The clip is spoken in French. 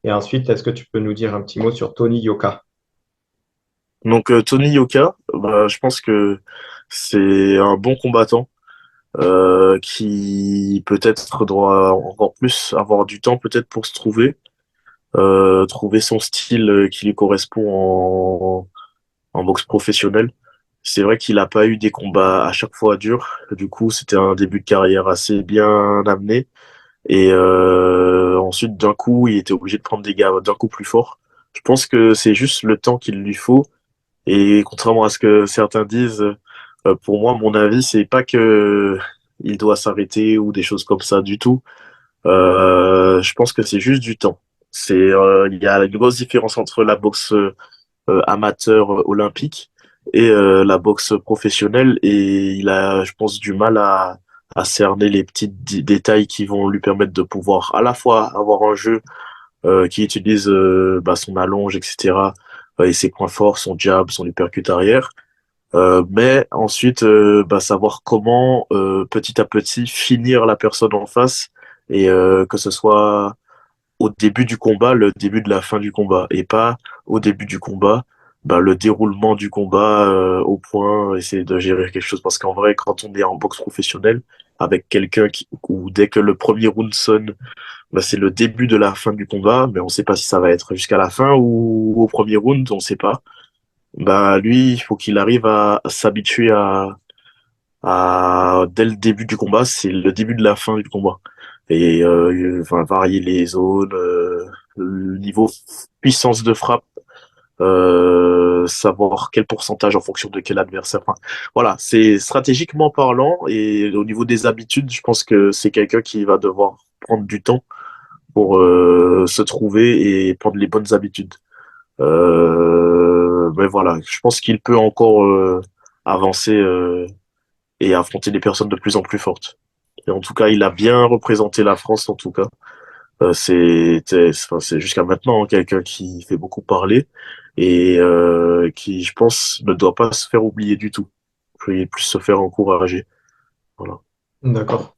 Et ensuite, est-ce que tu peux nous dire un petit mot sur Tony Yoka? Donc Tony Yoka, bah, je pense que c'est un bon combattant qui peut-être doit encore plus avoir du temps peut-être pour se trouver, trouver son style qui lui correspond en boxe professionnelle. C'est vrai qu'il n'a pas eu des combats à chaque fois durs. Du coup, c'était un début de carrière assez bien amené. Et ensuite, d'un coup, il était obligé de prendre des gars d'un coup plus forts. Je pense que c'est juste le temps qu'il lui faut. Et contrairement à ce que certains disent, pour moi, mon avis, c'est pas que il doit s'arrêter ou des choses comme ça du tout. Je pense que c'est juste du temps. Il y a une grosse différence entre la boxe amateur olympique et la boxe professionnelle, et il a, je pense, du mal à cerner les petits détails qui vont lui permettre de pouvoir à la fois avoir un jeu qui utilise bah, son allonge, etc. Et ses points forts, son jab, son uppercut arrière. Mais ensuite, bah, savoir comment petit à petit finir la personne en face, et que ce soit au début du combat, le début de la fin du combat, et pas au début du combat, bah, le déroulement du combat au point, essayer de gérer quelque chose. Parce qu'en vrai, quand on est en boxe professionnelle, avec quelqu'un qui, ou dès que le premier round sonne, bah, c'est le début de la fin du combat, mais on sait pas si ça va être jusqu'à la fin ou au premier round, on sait pas. Bah, lui, il faut qu'il arrive à s'habituer dès le début du combat, c'est le début de la fin du combat. Et enfin, varier les zones, le niveau puissance de frappe, savoir quel pourcentage en fonction de quel adversaire. Enfin, voilà, c'est stratégiquement parlant, et au niveau des habitudes, je pense que c'est quelqu'un qui va devoir prendre du temps pour se trouver et prendre les bonnes habitudes. Mais voilà, je pense qu'il peut encore avancer et affronter des personnes de plus en plus fortes. Et en tout cas, il a bien représenté la France, en tout cas. Enfin, c'est jusqu'à maintenant quelqu'un qui fait beaucoup parler, et qui, je pense, ne doit pas se faire oublier du tout. Il faut plus se faire encourager. Voilà. D'accord.